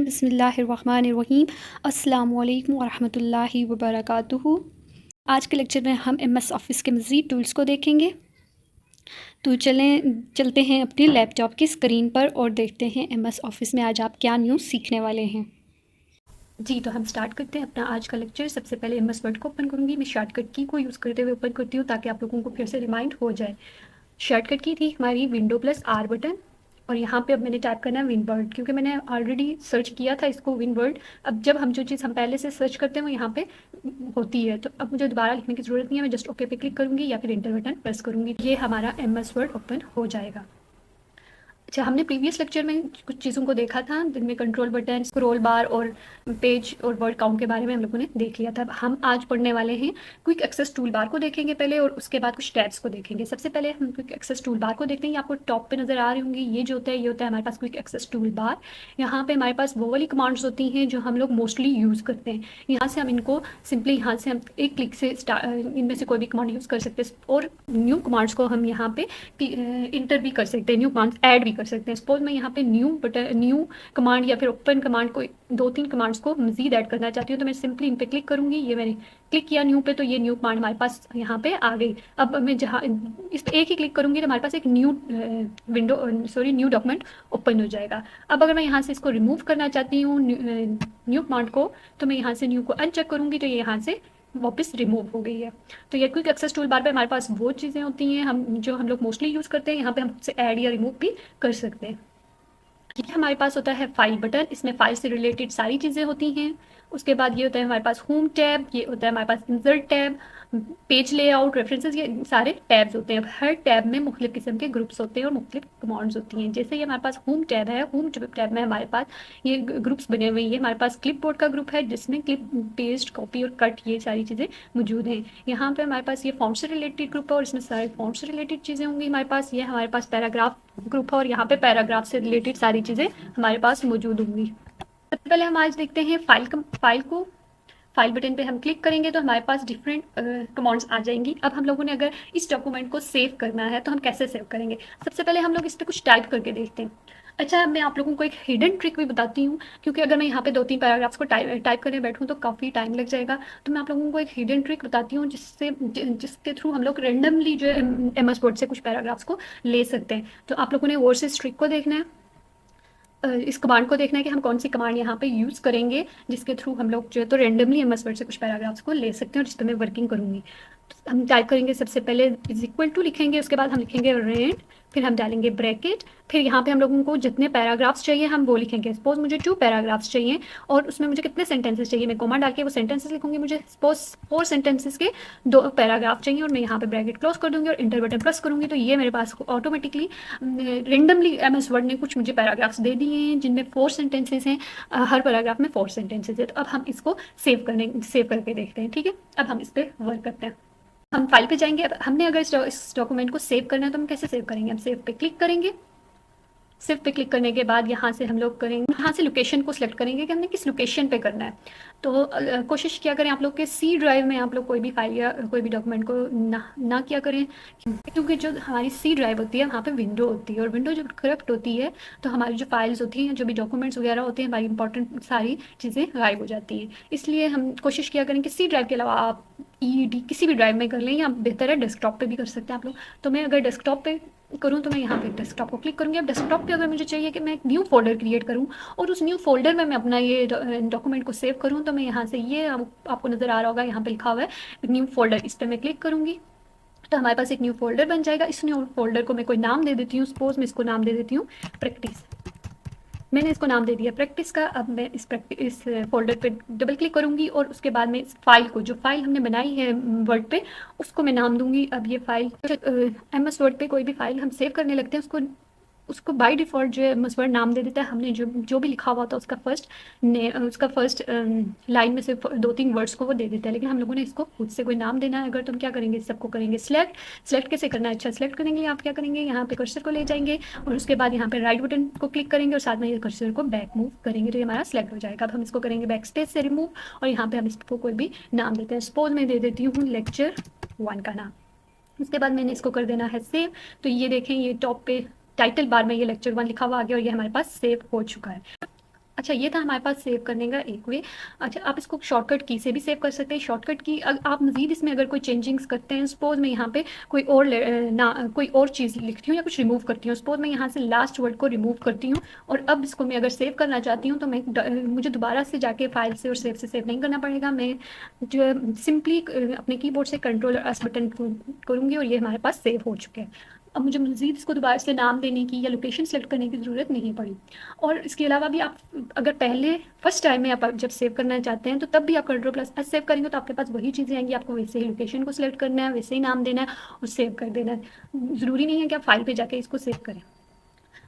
बिस्मिल्लाहिर्रहमानिर्रहीम। अस्सलामुअलैकुम वरहमतुल्लाहि वबरकातुहू। आज के लेक्चर में हम एमएस ऑफ़िस के मज़ीद टूल्स को देखेंगे। तो चलते हैं अपनी लैपटॉप की स्क्रीन पर और देखते हैं एमएस ऑफ़िस में आज आप क्या न्यू सीखने वाले हैं। जी, तो हम स्टार्ट करते हैं अपना आज का लेक्चर। सबसे पहले एमएस वर्ड को ओपन करूँगी। मैं शॉर्टकट की को यूज़ करते हुए ओपन करती हूँ ताकि आप लोगों को फिर से रिमाइंड हो जाए। शॉर्टकट की थी हमारी विंडो प्लस आर बटन, और यहाँ पे अब मैंने टाइप करना है विनवर्ड, क्योंकि मैंने ऑलरेडी सर्च किया था इसको विनवर्ड। अब जब हम जो चीज़ हम पहले से सर्च करते हैं वो यहाँ पे होती है, तो अब मुझे दोबारा लिखने की ज़रूरत नहीं है। मैं जस्ट ओके पे क्लिक करूँगी या फिर इंटर बटन प्रेस करूँगी, ये हमारा एमएस वर्ड ओपन हो जाएगा। अच्छा, हमने प्रीवियस लेक्चर में कुछ चीज़ों को देखा था, जिनमें कंट्रोल बटन, स्क्रॉल बार और पेज और वर्ड काउंट के बारे में हम लोगों ने देख लिया था। हम आज पढ़ने वाले हैं क्विक एक्सेस टूल बार को देखेंगे पहले, और उसके बाद कुछ टैब्स को देखेंगे। सबसे पहले हम क्विक एक्सेस टूल बार को देखते हैं। आपको टॉप पे नज़र आ रही होंगी, ये जो होता है ये होता है हमारे पास क्विक एक्सेस टूल बार। यहाँ पे हमारे पास वो वाली कमांड्स होती हैं जो हम लोग मोस्टली यूज़ करते हैं। यहाँ से हम इनको सिंपली यहाँ से हम एक क्लिक से इनमें से कोई भी कमांड यूज़ कर सकते हैं, और न्यू कमांड्स को हम यहाँ पे इंटर भी कर सकते हैं, न्यू कमांड्स ऐड भी कर सकते हैं। सपोज मैं यहाँ पे न्यू कमांड या फिर ओपन कमांड को 2-3 कमांड्स को मजीद ऐड करना चाहती हूँ, तो मैं सिंपली इन पे क्लिक करूँगी। ये मैंने क्लिक किया न्यू पे, तो ये न्यू कमांड हमारे पास यहाँ पे आ गई। अब मैं जहाँ इस पर एक ही क्लिक करूँगी तो हमारे पास एक न्यू डॉक्यूमेंट ओपन हो जाएगा। अब अगर मैं यहाँ से इसको रिमूव करना चाहती हूँ न्यू कमांड को, तो मैं यहाँ से न्यू को अनचेक करूँगी, तो ये यहाँ से वापस रिमूव हो गई है। तो ये क्विक एक्सेस टूल बार पे हमारे पास वो चीज़ें होती हैं जो हम लोग मोस्टली यूज़ करते हैं। यहाँ पे हम खुद से ऐड या रिमूव भी कर सकते हैं। ये हमारे पास होता है फाइल बटन, इसमें फाइल से रिलेटेड सारी चीज़ें होती हैं। उसके बाद ये होता है हमारे पास होम टैब, ये होता है हमारे पास insert tab, page layout, references, ये सारे टैब्स होते हैं। हर टैब में मुख्तलिफ किस्म के ग्रुप्स होते हैं और मुख्तलिफ कमांड्स होती हैं। जैसे ये हमारे पास होम टैब है, होम टैब में हमारे पास ये ग्रुप्स बने हुए हैं। ये हमारे पास क्लिपबोर्ड का ग्रुप है जिसमें क्लिप, पेस्ट, कॉपी और कट ये सारी चीज़ें मौजूद हैं। यहाँ पे हमारे पास ये फॉन्ट से रिलेटेड ग्रुप है और इसमें सारे फॉन्ट से रिलेटेड चीज़ें होंगी हमारे पास। ये हमारे पास पैराग्राफ ग्रुप है और यहाँ पे पैराग्राफ से रिलेटेड सारी चीज़ें हमारे पास मौजूद होंगी। सबसे पहले हम आज देखते हैं फाइल बटन पे हम क्लिक करेंगे तो हमारे पास डिफरेंट कमांड्स आ जाएंगी। अब हम लोगों ने अगर इस डॉक्यूमेंट को सेव करना है तो हम कैसे सेव करेंगे? सबसे पहले हम लोग इस पर कुछ टाइप करके देखते हैं। अच्छा, मैं आप लोगों को एक हिडन ट्रिक भी बताती हूँ, क्योंकि अगर मैं यहाँ पे 2-3 पैराग्राफ्स को टाइप करने बैठूँ तो काफ़ी टाइम लग जाएगा। तो मैं आप लोगों को एक हिडन ट्रिक बताती हूँ जिसके थ्रू हम लोग रेंडमली जो एमएस वर्ड से कुछ पैराग्राफ्स को ले सकते हैं। तो आप लोगों ने और से ट्रिक को देखना है, इस कमांड को देखना है कि हम कौन सी कमांड यहाँ पे यूज़ करेंगे जिसके थ्रू हम लोग जो है तो रेंडमली एमएस वर्ड से कुछ पैराग्राफ्स को ले सकते हैं, और जिस पर मैं वर्किंग करूँगी। तो हम टाइप करेंगे, सबसे पहले इज इक्वल टू लिखेंगे, उसके बाद हम लिखेंगे रेंट, फिर हम डालेंगे ब्रैकेट, फिर यहाँ पे हम लोगों को जितने पैराग्राफ्स चाहिए हम वो लिखेंगे। सपोज मुझे 2 पैराग्राफ्स चाहिए और उसमें मुझे कितने सेंटेंसेस चाहिए, मैं कोमा डाल के वो सेंटेंसेस लिखूंगी। मुझे सपोज 4 सेंटेंसेस के 2 पैराग्राफ चाहिए और मैं यहाँ पे ब्रैकेट क्लोज कर दूंगी और इंटर बटन प्रेस करूँगी, तो ये मेरे पास ऑटोमेटिकली रेंडमली एमएस वर्ड ने कुछ मुझे पैराग्राफ्स दे दिए हैं जिनमें 4 सेंटेंसेस हैं। हर पैराग्राफ में 4 सेंटेंसेस है। तो अब हम इसको सेव करके देखते हैं। ठीक है, अब हम इस पर वर्क करते हैं। हम फाइल पे जाएंगे। अब हमने अगर इस डॉक्यूमेंट को सेव करना है तो हम कैसे सेव करेंगे? हम सेव पे क्लिक करेंगे। सेव पे क्लिक करने के बाद यहाँ से हम लोग करेंगे, यहाँ से लोकेशन को सिलेक्ट करेंगे कि हमने किस लोकेशन पे करना है। तो कोशिश किया करें आप लोग के सी ड्राइव में आप लोग कोई भी फाइल या कोई भी डॉक्यूमेंट को ना किया करें, क्योंकि जो हमारी सी ड्राइव होती है वहाँ पे विंडो होती है, और विंडो जब करप्ट होती है तो हमारी जो फाइल्स होती हैं, जो भी डॉक्यूमेंट्स वगैरह होते हैं, हमारी इंपॉर्टेंट सारी चीज़ें गायब हो जाती हैं। इसलिए हम कोशिश किया करें कि सी ड्राइव के अलावा आप ईडी किसी भी ड्राइव में कर लें, या बेहतर है डेस्कटॉप पे भी कर सकते हैं आप लोग। तो मैं अगर डेस्कटॉप पे करूँ तो मैं यहाँ पे डेस्कटॉप को क्लिक करूँगी। अब डेस्कटॉप पे अगर मुझे चाहिए कि मैं एक न्यू फोल्डर क्रिएट करूँ और उस न्यू फोल्डर में मैं अपना ये डॉक्यूमेंट को सेव करूँ, तो मैं यहाँ से ये आपको नज़र आ रहा होगा, यहाँ पे लिखा हुआ है न्यू फोल्डर, इस पर मैं क्लिक करूँगी तो हमारे पास एक न्यू फोल्डर बन जाएगा। इस न्यू फोल्डर को मैं कोई नाम दे देती हूँ। सपोज मैं इसको नाम दे देती हूँ प्रैक्टिस। मैंने इसको नाम दे दिया प्रैक्टिस का। अब मैं इस फोल्डर पे डबल क्लिक करूँगी और उसके बाद में इस फाइल को, जो फाइल हमने बनाई है वर्ड पे, उसको मैं नाम दूंगी। अब ये फाइल एमएस वर्ड पे कोई भी फाइल हम सेव करने लगते हैं उसको बाय डिफ़ॉल्ट जो है एमएस वर्ड नाम दे देता है। हमने जो भी लिखा हुआ था उसका फर्स्ट लाइन में से 2-3 वर्ड्स को वो दे देता है, लेकिन हम लोगों ने इसको खुद से कोई नाम देना है। अगर तो हम क्या करेंगे, सबको करेंगे सेलेक्ट कैसे करना है? अच्छा, सेलेक्ट करने के लिए आप क्या करेंगे, यहाँ पे कर्सर को ले जाएंगे और उसके बाद यहाँ पे राइट बटन को क्लिक करेंगे और साथ में ये कर्सर को बैक मूव करेंगे, तो ये हमारा सेलेक्ट हो जाएगा। अब हम इसको करेंगे बैक स्पेस से रिमूव और यहाँ पे हम इसको कोई भी नाम देते हैं। सपोज मैं दे देती हूँ लेक्चर 1 का नाम। उसके बाद मैंने इसको कर देना है सेव। तो ये देखें, ये टॉप पे टाइटल बार में ये लेक्चर 1 लिखा हुआ आ गया और ये हमारे पास सेव हो चुका है। अच्छा, ये था हमारे पास सेव करने का एक वे। अच्छा, आप इसको शॉर्टकट की से भी सेव कर सकते हैं। शॉर्टकट की आप मज़ीद इसमें अगर कोई चेंजिंग्स करते हैं, सपोज़ मैं यहाँ पे कोई और चीज़ लिखती हूँ या कुछ रिमूव करती हूँ। सपोज़ मैं यहाँ से लास्ट वर्ड को रिमूव करती हूँ और अब इसको मैं अगर सेव करना चाहती हूँ तो मुझे दोबारा से जाके फाइल से और सेव नहीं करना पड़ेगा। मैं जो है सिंपली अपने कीबोर्ड से कंट्रोल+S बटन करूँगी और ये हमारे पास सेव हो चुके हैं। अब मुझे मज़ीद इसको दोबारा से नाम देने की या लोकेशन सेलेक्ट करने की ज़रूरत नहीं पड़ी। और इसके अलावा भी आप अगर पहले फर्स्ट टाइम में आप जब सेव करना चाहते हैं तो तब भी आप कंट्रोल+S सेव करेंगे तो आपके पास वही चीज़ें आएंगी। आपको वैसे ही लोकेशन को सिलेक्ट करना है, वैसे ही नाम देना है और सेव कर देना है। ज़रूरी नहीं है कि आप फाइल पे जाके इसको सेव करें।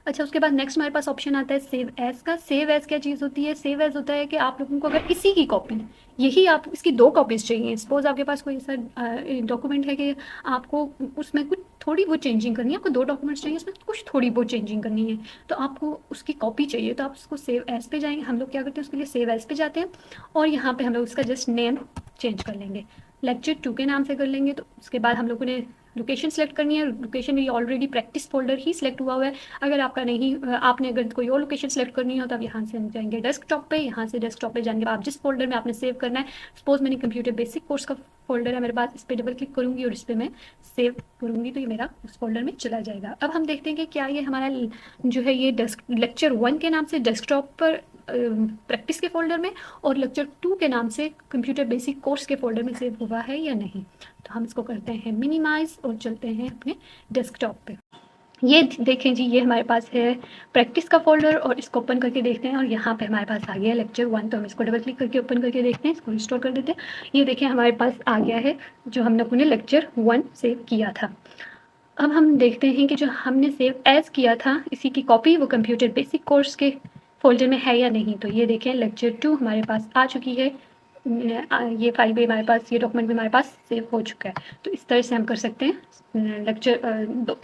अच्छा, उसके बाद नेक्स्ट हमारे पास ऑप्शन आता है सेव एज़ का। सेव एज़ क्या चीज़ होती है? सेव एज़ होता है कि आप लोगों को अगर इसी की कॉपी, यही आप इसकी 2 कॉपीज़ चाहिए। सपोज़ आपके पास कोई ऐसा डॉक्यूमेंट है कि आपको उसमें कुछ थोड़ी बहुत चेंजिंग करनी है, आपको 2 डॉक्यूमेंट्स चाहिए, उसमें कुछ थोड़ी बहुत चेंजिंग करनी है, तो आपको उसकी कॉपी चाहिए, तो आप उसको सेव एज़ पे जाएँगे। हम लोग क्या करते हैं, उसके लिए सेव एज़ पे जाते हैं और यहाँ पे हम लोग उसका जस्ट नेम चेंज कर लेंगे। लेक्चर 2 के नाम से कर लेंगे। तो उसके बाद हम लोगों ने लोकेशन सेलेक्ट करनी है। लोकेशन में ऑलरेडी प्रैक्टिस फ़ोल्डर ही सिलेक्ट हुआ हुआ है। अगर आपका नहीं, आपने अगर कोई और लोकेशन सेलेक्ट करनी हो तो आप यहाँ से हम जाएंगे डेस्कटॉप पे। यहाँ से डेस्कटॉप पे जाने के बाद आप जिस फोल्डर में आपने सेव करना है, सपोज मैंने कंप्यूटर बेसिक कोर्स का फोल्डर है मेरे पास, इस पर डबल क्लिक करूँगी और इस पर मैं सेव करूँगी तो ये मेरा उस फोल्डर में चला जाएगा। अब हम देखते हैं कि क्या ये हमारा जो है ये लेक्चर 1 के नाम से डेस्कटॉप पर प्रैक्टिस के फोल्डर में और लेक्चर 2 के नाम से कंप्यूटर बेसिक कोर्स के फोल्डर में सेव हुआ है या नहीं। तो हम इसको करते हैं मिनिमाइज और चलते हैं अपने डेस्कटॉप पे। ये देखें जी, ये हमारे पास है प्रैक्टिस का फोल्डर और इसको ओपन करके देखते हैं और यहाँ पे हमारे पास आ गया है लेक्चर 1। तो हम इसको डबल क्लिक करके ओपन करके देखते हैं, इसको रिस्टोर कर देते हैं। ये देखें हमारे पास आ गया है जो हम लोगों ने लेक्चर 1 सेव किया था। अब हम देखते हैं कि जो हमने सेव एज़ किया था इसी की कॉपी वो कंप्यूटर बेसिक कोर्स के फ़ोल्डर में है या नहीं। तो ये देखें लेक्चर 2 हमारे पास आ चुकी है। ये फाइल भी हमारे पास, ये डॉक्यूमेंट भी हमारे पास सेव हो चुका है। तो इस तरह से हम कर सकते हैं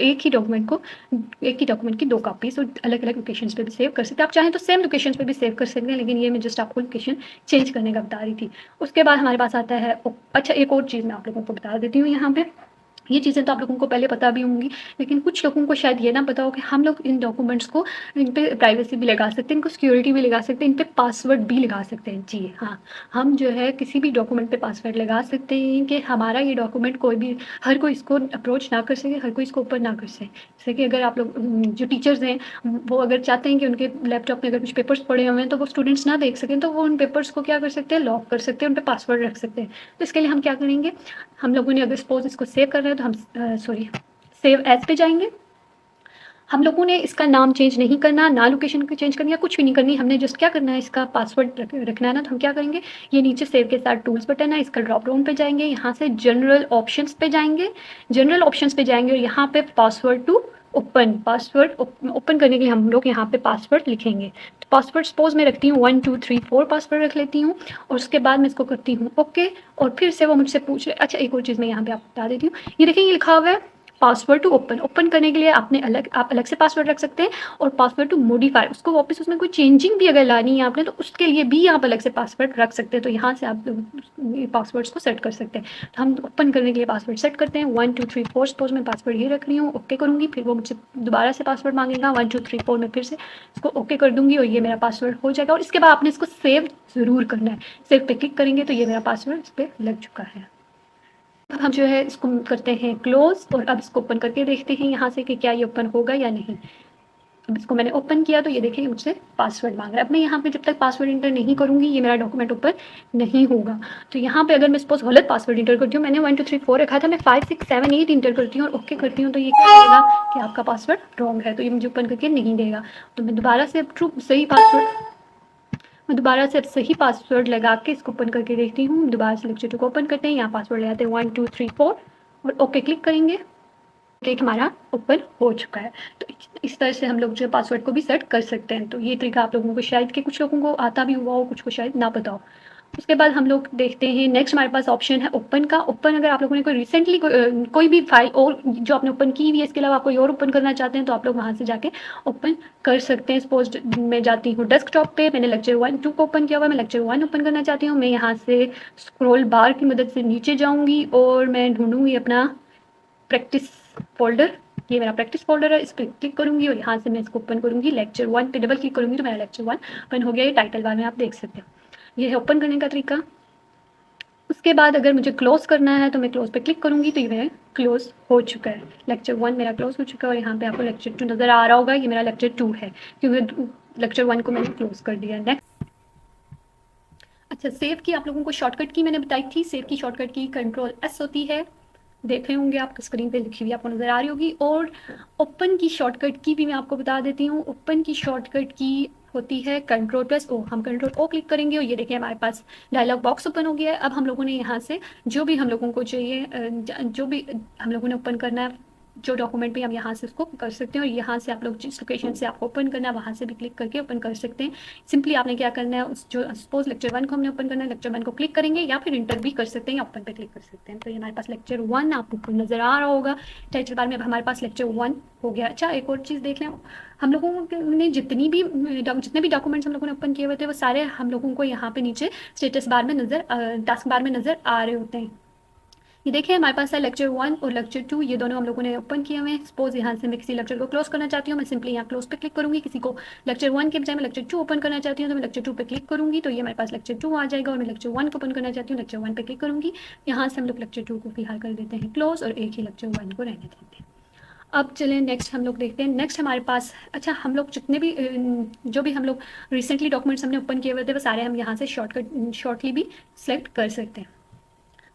एक ही डॉक्यूमेंट की 2 कॉपीज़ और अलग-अलग लोकेशंस पे भी सेव कर सकते हैं। आप चाहें तो सेम लोकेशंस पे भी सेव कर सकते हैं, लेकिन ये मैं जस्ट आपको लोकेशन चेंज करने का बता रही थी। उसके बाद हमारे पास आता है अच्छा, एक और चीज़ मैं आप लोगों को बता देती हूँ यहाँ पे। ये चीज़ें तो आप लोगों को पहले पता भी होंगी, लेकिन कुछ लोगों को शायद ये ना पता हो कि हम लोग इन डॉक्यूमेंट्स को, इन पे प्राइवेसी भी लगा सकते हैं, इनको सिक्योरिटी भी लगा सकते हैं, इन पे पासवर्ड भी लगा सकते हैं। जी हाँ, हम जो है किसी भी डॉक्यूमेंट पे पासवर्ड लगा सकते हैं कि हमारा ये डॉक्यूमेंट कोई भी, हर कोई इसको अप्रोच ना कर सके, हर कोई इसको ओपन ना कर सके। जैसे कि अगर आप लोग जो टीचर्स हैं वो अगर चाहते हैं कि उनके लैपटॉप में अगर कुछ पेपर्स पड़े हुए हैं तो वो स्टूडेंट्स ना देख सकें, तो वो उन पेपर्स को क्या कर सकते हैं, लॉक कर सकते हैं, उन पे पासवर्ड रख सकते हैं। तो इसके लिए हम क्या करेंगे, हम लोगों ने अगर सपोज इसको सेव कर रहे हैं तो हम सेव एज पे जाएंगे। हम लोगों ने इसका नाम चेंज नहीं करना, ना लोकेशन को चेंज करनी है, कुछ भी नहीं करनी। हमने जस्ट क्या करना है, इसका पासवर्ड रखना है ना। तो हम क्या करेंगे, ये नीचे सेव के साथ टूल्स बटन है, इसका ड्रॉप डाउन पे जाएंगे, यहाँ से जनरल ऑप्शंस पे जाएंगे। जनरल ऑप्शंस पे जाएंगे और यहाँ पे password to open, password open करने के लिए हम लोग यहाँ पे पासवर्ड लिखेंगे। तो पासवर्ड सपोज मैं रखती हूँ 1 2 3 4 पासवर्ड रख लेती हूँ और उसके बाद मैं इसको करती हूँ ओके। और फिर से वो मुझसे पूछ रहे, अच्छा एक और चीज़ मैं यहाँ पे आपको बता देती हूँ। ये देखिए, ये लिखा हुआ है पासवर्ड टू ओपन। ओपन करने के लिए आप अलग से पासवर्ड रख सकते हैं और पासवर्ड टू मॉडिफाई, उसको वापस उसमें कोई चेंजिंग भी अगर लानी है आपने तो उसके लिए भी आप अलग से पासवर्ड रख सकते हैं। तो यहाँ से आप पासवर्ड्स को सेट कर सकते हैं। तो हम ओपन करने के लिए पासवर्ड सेट करते हैं 1 2 3 4। सपोज मैं पासवर्ड ये रख रही हूँ, ओके करूँगी, फिर वो मुझसे दोबारा से पासवर्ड मांगेगा 1 2 3 4। मैं फिर से इसको ओके कर दूँगी और ये मेरा पासवर्ड हो जाएगा। और इसके बाद आपने इसको सेव ज़रूर करना है। सेव पे क्लिक करेंगे तो ये मेरा पासवर्ड इस पर लग चुका है। अब हम जो है इसको करते हैं क्लोज और अब इसको ओपन करके देखते हैं यहाँ से कि क्या ये ओपन होगा या नहीं। अब इसको मैंने ओपन किया तो ये देखिए मुझसे पासवर्ड मांग रहा है। अब मैं यहाँ पे जब तक पासवर्ड इंटर नहीं करूँगी ये मेरा डॉक्यूमेंट ओपन नहीं होगा। तो यहाँ पे अगर मैं सपोज गलत पासवर्ड इंटर करती हूँ, मैंने 1 2 3 4 रखा था, मैं 5 6 7 8 इंटर करती हूँ और ओके करती हूँ, तो ये क्या देगा कि आपका पासवर्ड रॉन्ग है, तो ये मुझे ओपन करके नहीं देगा। तो मैं दोबारा से दोबारा से अब सही पासवर्ड लगा के इसको ओपन करके देखती हूँ। दोबारा से लेक्चर 2 को ओपन करते हैं, यहाँ पासवर्ड लगाते हैं 1 2 3 4 और ओके क्लिक करेंगे। एक हमारा ओपन हो चुका है। तो इस तरह से हम लोग जो है पासवर्ड को भी सेट कर सकते हैं। तो ये तरीका आप लोगों को शायद कि कुछ लोगों को आता भी हुआ हो, कुछ को शायद ना पता हो। उसके बाद हम लोग देखते हैं नेक्स्ट हमारे पास ऑप्शन है ओपन का। ओपन अगर आप लोगों ने कोई रिसेंटली कोई भी फाइल और जो आपने ओपन की हुई है, इसके अलावा आप कोई और ओपन करना चाहते हैं तो आप लोग वहाँ से जाके ओपन कर सकते हैं। सपोज मैं जाती हूँ डेस्कटॉप पे, मैंने लेक्चर 1 2 को ओपन किया हुआ है, मैं लेक्चर 1 ओपन करना चाहती हूँ। मैं यहाँ से स्क्रॉल बार की मदद से नीचे जाऊँगी और मैं ढूंढूँगी अपना प्रैक्टिस फोल्डर ये मेरा प्रैक्टिस फोल्डर है, इस पर क्लिक करूंगी और यहाँ से मैं इसको ओपन करूंगी। लेक्चर 1 पे डबल क्लिक करूंगी तो मेरा लेक्चर 1 ओपन हो गया। ये टाइटल बार में आप देख सकते हो। ये है ओपन करने का तरीका। उसके बाद अगर मुझे क्लोज करना है तो मैं क्लोज पे क्लिक करूंगी तो ये मेरा क्लोज हो चुका है। लेक्चर 1 मेरा क्लोज हो चुका है और यहाँ पे आपको लेक्चर 2 नज़र आ रहा होगा। ये मेरा लेक्चर 2 है क्योंकि लेक्चर 1 को मैंने क्लोज कर दिया। नेक्स्ट, अच्छा, सेव की आप लोगों को शॉर्टकट की मैंने बताई थी। सेव की शॉर्टकट की कंट्रोल एस होती है, देख रहे होंगे आप स्क्रीन पे लिखी हुई आपको नज़र आ रही होगी। और ओपन की शॉर्टकट की भी मैं आपको बता देती हूँ। ओपन की शॉर्टकट की होती है कंट्रोल प्लस ओ। हम कंट्रोल ओ क्लिक करेंगे और ये देखिए हमारे पास डायलॉग बॉक्स ओपन हो गया है। अब हम लोगों ने यहाँ से जो भी हम लोगों को चाहिए, जो भी हम लोगों ने ओपन करना है, जो डॉक्यूमेंट भी हम यहाँ से उसको कर सकते हैं। और यहाँ से आप लोग जिस लोकेशन से आपको ओपन करना है वहाँ से भी क्लिक करके ओपन कर सकते हैं। सिंपली आपने क्या करना है, उस जो सपोज लेक्चर 1 को हमने ओपन करना है, लेक्चर 1 को क्लिक करेंगे या फिर इंटर भी कर सकते हैं या ओपन पे क्लिक कर सकते हैं। तो ये हमारे पास लेक्चर 1 आपको नज़र आ रहा होगा टाइटल बार में। अब हमारे पास लेक्चर 1 हो गया। अच्छा, एक और चीज़ देख लें, हम लोगों ने जितने भी डॉक्यूमेंट्स हम लोगों ने ओपन किए हुए थे वो सारे हम लोगों को यहाँ पे नीचे स्टेटस बार में टास्क बार में नज़र आ रहे होते हैं। ये देखिए हमारे पास है लेक्चर 1 और लेक्चर 2, ये दोनों हम लोगों ने ओपन किए हुए हैं। सपोज यहाँ से मैं किसी लेक्चर को क्लोज करना चाहती हूँ, मैं सिंपली यहाँ क्लोज पे क्लिक करूँगी। किसी को लेक्चर 1 के बजाय मैं लेक्चर 2 ओपन करना चाहती हूँ तो मैं लेक्चर 2 पे क्लिक करूँगी तो ये हमारे पास लेक्चर 2 आ जाएगा। और मैं लेक्चर 1 को ओपन करना चाहती हूँ, लेक्चर 1 पे क्लिक करूँगी। यहाँ से हम लोग लेक्चर 2 को फिलहाल कर देते हैं क्लोज और एक ही लेक्चर 1 को रहने देते हैं। अब चलें नेक्स्ट हम लोग देखते हैं। नेक्स्ट हमारे पास, अच्छा, हम लोग जितने भी जो भी हम लोग रिसेंटली डॉक्यूमेंट्स हमने ओपन किए हुए थे वो सारे हम यहाँ से शॉर्टली भी सिलेक्ट कर सकते हैं।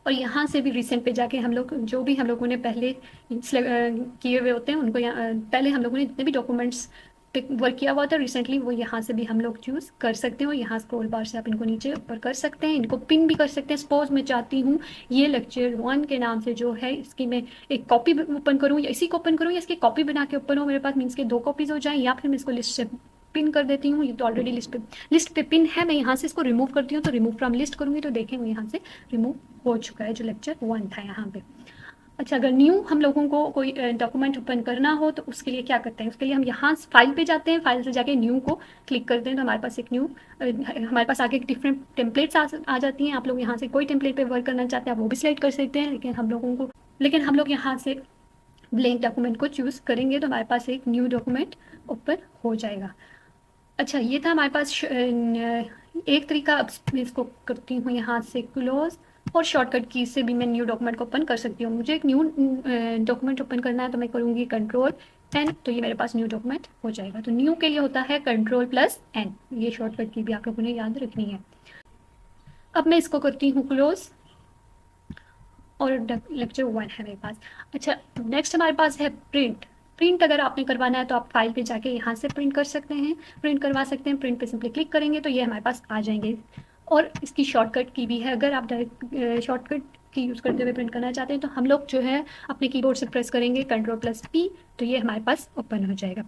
और यहाँ से भी रिसेंट पे जाके हम लोग जो भी हम लोगों ने पहले किए हुए होते हैं उनको पहले हम लोगों ने जितने भी डॉक्यूमेंट्स पे वर्क किया हुआ था रिसेंटली वो यहाँ से भी हम लोग चूज़ कर सकते हैं। और यहाँ स्क्रॉल बार से आप इनको नीचे ऊपर कर सकते हैं, इनको पिन भी कर सकते हैं। सपोज मैं चाहती हूँ ये लेक्चर 1 के नाम से जो है इसकी मैं एक कॉपी ओपन करूँ या इसी को ओपन करूँ या इसकी कॉपी बना के ओपन हो मेरे पास, मीन्स के 2 कॉपीज़ हो जाएँ, या फिर मैं इसको लिस्ट से पिन कर देती हूँ। ये तो ऑलरेडी लिस्ट पे पिन है। मैं यहाँ से इसको रिमूव करती हूँ तो रिमूव फ्रॉम लिस्ट करूँगी तो देखें वो यहाँ से रिमूव हो चुका है जो लेक्चर 1 था यहाँ पे। अच्छा, अगर न्यू हम लोगों को कोई डॉक्यूमेंट ओपन करना हो तो उसके लिए क्या करते हैं, उसके लिए हम यहाँ फाइल पे जाते हैं, फाइल से जाके न्यू को क्लिक करते हैं तो हमारे पास एक न्यू हमारे पास आगे डिफरेंट टेम्पलेट्स आ जाती हैं। आप लोग यहाँ से कोई टेम्पलेट पे वर्क करना चाहते हैं आप वो भी सिलेक्ट कर सकते हैं। लेकिन हम लोग यहाँ से ब्लैंक डॉक्यूमेंट को चूज़ करेंगे तो हमारे पास एक न्यू डॉक्यूमेंट ओपन हो जाएगा। अच्छा, ये था हमारे पास एक तरीका। अब मैं इसको करती हूँ यहाँ से क्लोज और शॉर्टकट की से भी मैं न्यू डॉक्यूमेंट को ओपन कर सकती हूँ। मुझे एक न्यू डॉक्यूमेंट ओपन करना है तो मैं करूँगी कंट्रोल एन तो ये मेरे पास न्यू डॉक्यूमेंट हो जाएगा। तो न्यू के लिए होता है कंट्रोल प्लस एन, ये शॉर्टकट की भी आप लोगों ने याद रखनी है। अब मैं इसको करती हूँ क्लोज और लेक्चर 1 है मेरे पास। अच्छा, नेक्स्ट हमारे पास है प्रिंट। प्रिंट अगर आपने करवाना है तो आप फाइल पे जाके यहाँ से प्रिंट कर सकते हैं, प्रिंट करवा सकते हैं। प्रिंट पे सिंपली क्लिक करेंगे तो ये हमारे पास आ जाएंगे। और इसकी शॉर्टकट की भी है, अगर आप डायरेक्ट शॉर्टकट की यूज़ करते हुए प्रिंट करना चाहते हैं तो हम लोग जो है अपने कीबोर्ड से प्रेस करेंगे कंट्रोल प्लस पी तो ये हमारे पास ओपन हो जाएगा।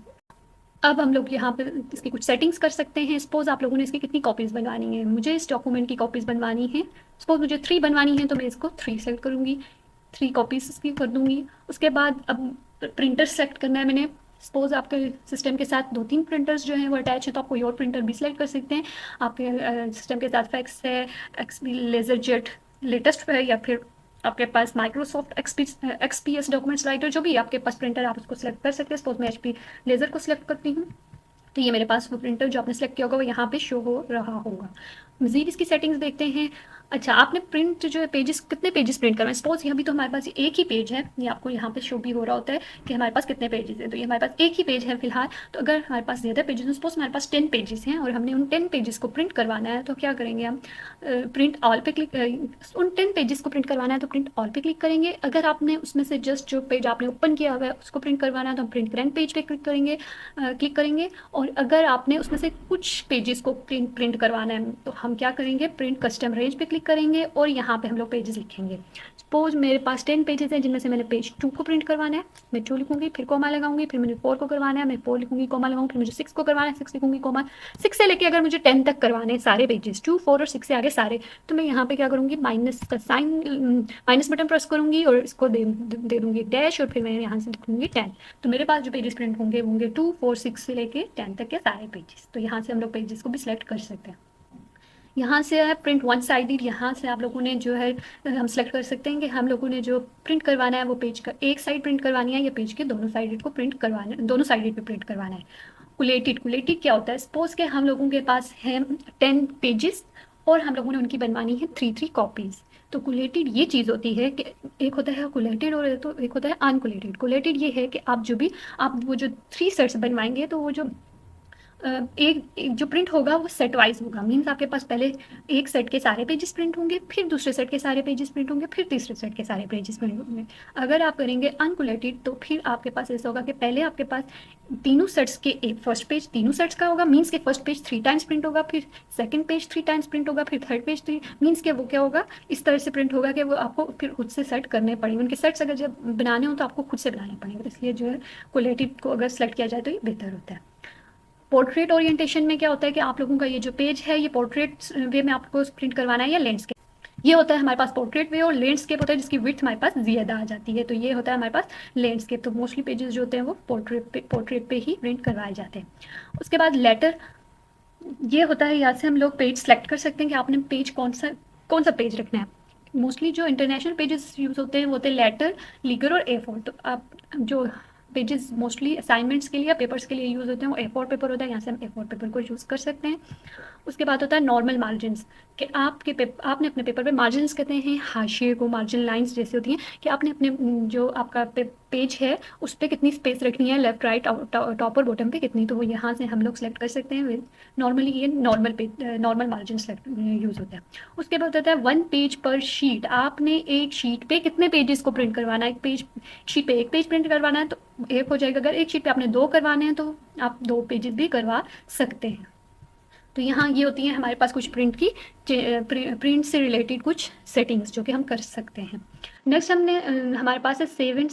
अब हम लोग यहाँ पे इसकी कुछ सेटिंग्स कर सकते हैं। सपोज आप लोगों ने इसकी कितनी कॉपीज़ बनवानी है, मुझे इस डॉक्यूमेंट की कॉपीज़ बनवानी है। सपोज मुझे 3 बनवानी है तो मैं इसको 3 सेलेक्ट करूँगी, 3 कॉपीज़ इसकी कर दूँगी। उसके बाद अब प्रिंटर सेलेक्ट करना है मैंने। सपोज आपके सिस्टम के साथ 2-3 प्रिंटर्स जो हैं वो अटैच है तो आप कोई और प्रिंटर भी सिलेक्ट कर सकते हैं। आपके सिस्टम के साथ फैक्स है, एक्सपी लेज़र जेट लेटेस्ट है, या फिर आपके पास माइक्रोसॉफ्ट एक्सपीएस डॉक्यूमेंट्स राइटर, जो भी आपके पास प्रिंटर आप उसको सिलेक्ट कर सकते हैं। सपोज मैं एचपी लेज़र को सिलेक्ट करती हूँ तो ये मेरे पास वो प्रिंटर जो आपने सेलेक्ट किया होगा वो यहाँ पे शो हो रहा होगा। मज़ीद इसकी सेटिंग्स देखते हैं। अच्छा, आपने प्रिंट जो है पेजेस, कितने पेजेस प्रिंट करना है। सपोज यहाँ भी तो हमारे पास एक ही पेज है, ये आपको यहाँ पे शो भी हो रहा होता है कि हमारे पास कितने पेजेस हैं। तो ये हमारे पास एक ही पेज है फिलहाल। तो अगर हमारे पास ज़्यादा पेजेस हैं, सपोज हमारे पास 10 पेजेस हैं और हमने उन 10 पेजेस को प्रिंट करवाना है तो क्या करेंगे हम, प्रिंट ऑल पे क्लिक, उन 10 पेजेस को प्रिंट करवाना है तो प्रिंट ऑल पे क्लिक करेंगे। अगर आपने उसमें से जस्ट जो पेज आपने ओपन किया हुआ है उसको प्रिंट करवाना है तो हम प्रिंट करंट पेज पे क्लिक करेंगे। और अगर आपने उसमें से कुछ पेजेस को प्रिंट करवाना है तो हम क्या करेंगे, प्रिंट कस्टम रेंज पे क्लिक करेंगे और यहाँ पे हम लोग पेजेस लिखेंगे। सपोज मेरे पास 10 पेजेस हैं जिनमें से मैंने पेज 2 को प्रिंट करवाना है, मैं 2 लिखूंगी, फिर कोमा लगाऊंगी, फिर मुझे 4 को करवाना है, मैं 4 लिखूंगी, कोमा लगाऊंगी, फिर मुझे 6 को करवाना है, 6 लिखूंगी, कोमा। 6 से लेके अगर मुझे 10 तक करवाने हैं सारे पेजेस, 2, 4 और 6 से आगे सारे, तो मैं यहाँ पे क्या करूँगी, माइनस का साइन, माइनस बटन प्रेस करूँगी और इसको दे दूँगी डैश और फिर मैं यहाँ से लिखूँगी 10। तो मेरे पास जो पेजेस प्रिंट होंगे 2, 4, 6 से लेके 10 तक के सारे पेजेस। तो यहाँ से हम लोग पेजेस को भी सिलेक्ट कर सकते हैं। यहाँ से है प्रिंट वन साइडेड, यहाँ से आप लोगों ने जो है हम सेलेक्ट कर सकते हैं कि हम लोगों ने जो प्रिंट करवाना है वो पेज का एक साइड प्रिंट करवानी है या पेज के दोनों साइडेड को प्रिंट करवाना है, दोनों साइडेड पे प्रिंट करवाना है। कुलेटेड क्या होता है, सपोज के हम लोगों के पास है 10 पेजेस और हम लोगों ने उनकी बनवानी है 3 कॉपीज़। तो कुलेटेड ये चीज़ होती है कि एक होता है कुलेटेड और एक होता है अनकुलेटेड। कुलेटेड ये है कि आप वो जो 3 सेट्स बनवाएंगे तो वो जो एक जो प्रिंट होगा वो सेट वाइज होगा, मीन्स आपके पास पहले एक सेट के सारे पेजेस प्रिंट होंगे, फिर दूसरे सेट के सारे पेजेस प्रिंट होंगे, फिर तीसरे सेट के सारे पेजेस प्रिंट होंगे। अगर आप करेंगे अनकुलेटेड तो फिर आपके पास ऐसा होगा कि पहले आपके पास तीनों सेट्स के एक फर्स्ट पेज तीनों सेट्स का होगा, मीन्स के फर्स्ट पेज 3 टाइम्स प्रिंट होगा, फिर सेकंड पेज 3 टाइम्स प्रिंट होगा, फिर थर्ड पेज 3, मीन्स के वो क्या होगा इस तरह से प्रिंट होगा कि वो आपको फिर खुद से सेट करने पड़ेंगे। उनके सेट्स अगर जब बनाने हो तो आपको खुद से बनाने पड़ेंगे, इसलिए जो है कुलेटेड को अगर सेलेक्ट किया जाए तो ये बेहतर होता है। पोर्ट्रेट ओरिएंटेशन में क्या होता है कि आप लोगों का ये जो पेज है ये पोर्ट्रेट वे में आपको प्रिंट करवाना है या लैंडस्केप। ये होता है हमारे पास पोर्ट्रेट वे, और लैंडस्केप होता है जिसकी विड्थ हमारे पास ज़्यादा आ जाती है, तो ये होता है हमारे पास लैंडस्केप। तो मोस्टली पेजेस जो होते हैं वो पोर्ट्रेट पे ही प्रिंट करवाए जाते हैं। उसके बाद लेटर, ये होता है यहाँ से हम लोग पेज सेलेक्ट कर सकते हैं कि आपने पेज कौन सा पेज रखना है। मोस्टली जो इंटरनेशनल पेजेस यूज़ होते हैं वो होते हैं लेटर, लीगर और A4। तो आप जो पेजेस मोस्टली असाइनमेंट्स के लिए या पेपर्स के लिए यूज़ होते हैं वो A4 पेपर होता है, यहाँ से हम A4 पेपर को यूज़ कर सकते हैं। उसके बाद होता है नॉर्मल मार्जिन्स, कि आपने अपने पेपर पे मार्जिन्स कहते हैं हाशिए को, मार्जिन लाइंस जैसे होती हैं कि आपने अपने जो आपका पेज है उस पर कितनी स्पेस रखनी है, लेफ्ट राइट टॉप और बॉटम पे कितनी, तो वो यहाँ से हम लोग सेलेक्ट कर सकते हैं। नॉर्मली ये नॉर्मल मार्जिन यूज़ होता है। उसके बाद होता है 1 पेज पर शीट, आपने एक शीट पे कितने पेजेस को प्रिंट करवाना है। शीट पे एक पेज प्रिंट करवाना है तो एक हो जाएगा, अगर एक शीट पे आपने 2 करवाने हैं तो आप 2 पेजेस भी करवा सकते हैं। तो यहाँ ये होती है हमारे पास कुछ प्रिंट से रिलेटेड कुछ सेटिंग्स जो कि हम कर सकते हैं। नेक्स्ट हमारे पास है सेव एंड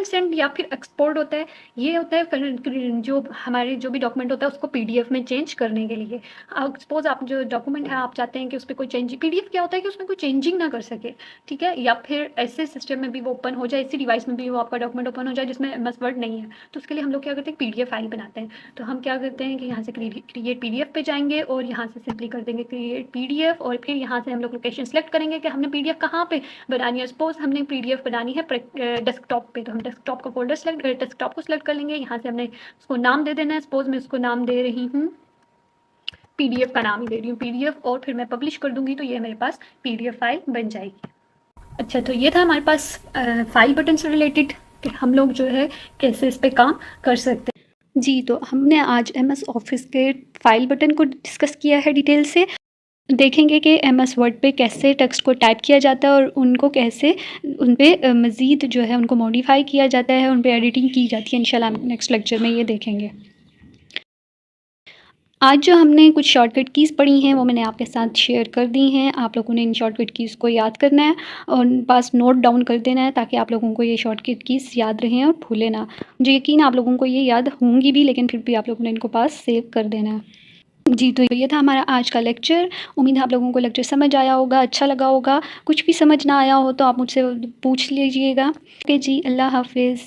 सेंड या फिर एक्सपोर्ट होता है। ये होता है जो हमारे जो भी डॉक्यूमेंट होता है उसको PDF में चेंज करने के लिए। सपोज आप जो डॉक्यूमेंट है आप चाहते हैं कि उस पर कोई चेंज, PDF क्या होता है कि उसमें कोई चेंजिंग ना कर सके, ठीक है, या फिर ऐसे सिस्टम में भी वो ओपन हो जाए, ऐसी डिवाइस में भी वो आपका डॉक्यूमेंट ओपन हो जाए जिसमें MS वर्ड नहीं है, तो उसके लिए हम लोग क्या करते हैं PDF फाइल बनाते हैं। तो हम क्या करते हैं कि यहाँ से क्रिएट PDF पे जाएंगे और यहाँ से सिंपली कर देंगे क्रिएट PDF, और फिर यहाँ से हम लोग लोकेशन सेलेक्ट करेंगे कि हमने PDF कहाँ पे बनानी है। सपोज हमने PDF बनानी है डेस्कटॉप पे, तो हम डेस्कटॉप का फोल्डर डेस्कटॉप को सिलेक्ट कर लेंगे। यहाँ से हमने उसको नाम दे देना है, सपोज मैं उसको नाम दे रही हूँ PDF का नाम ही दे रही हूँ PDF, और फिर मैं पब्लिश कर दूंगी तो ये मेरे पास PDF फाइल बन जाएगी। अच्छा, तो ये था हमारे पास फाइल बटन से रिलेटेड कि हम लोग जो है कैसे इस पर काम कर सकते हैं। जी, तो हमने आज MS ऑफिस के फाइल बटन को डिस्कस किया है डिटेल से। देखेंगे कि MS वर्ड पे कैसे टेक्स्ट को टाइप किया जाता है और उनको कैसे उन पे मज़ीद जो है उनको मॉडिफाई किया जाता है, उन पे एडिटिंग की जाती है। इंशाल्लाह हम नेक्स्ट लेक्चर में ये देखेंगे। आज जो हमने कुछ शॉर्टकट कीज़ पढ़ी हैं वो मैंने आपके साथ शेयर कर दी हैं। आप लोगों ने इन शॉर्टकट कीज़ को याद करना है और पास नोट डाउन कर देना है ताकि आप लोगों को ये शॉर्टकट कीज़ याद रहें और भूलें ना। मुझे यकीन आप लोगों को ये याद होंगी भी, लेकिन फिर भी आप लोगों ने इनको पास सेव कर देना है। जी, तो ये था हमारा आज का लेक्चर। उम्मीद है आप लोगों को लेक्चर समझ आया होगा, अच्छा लगा होगा। कुछ भी समझ ना आया हो तो आप मुझसे पूछ लीजिएगा। ओके जी, अल्लाह हाफ़िज़।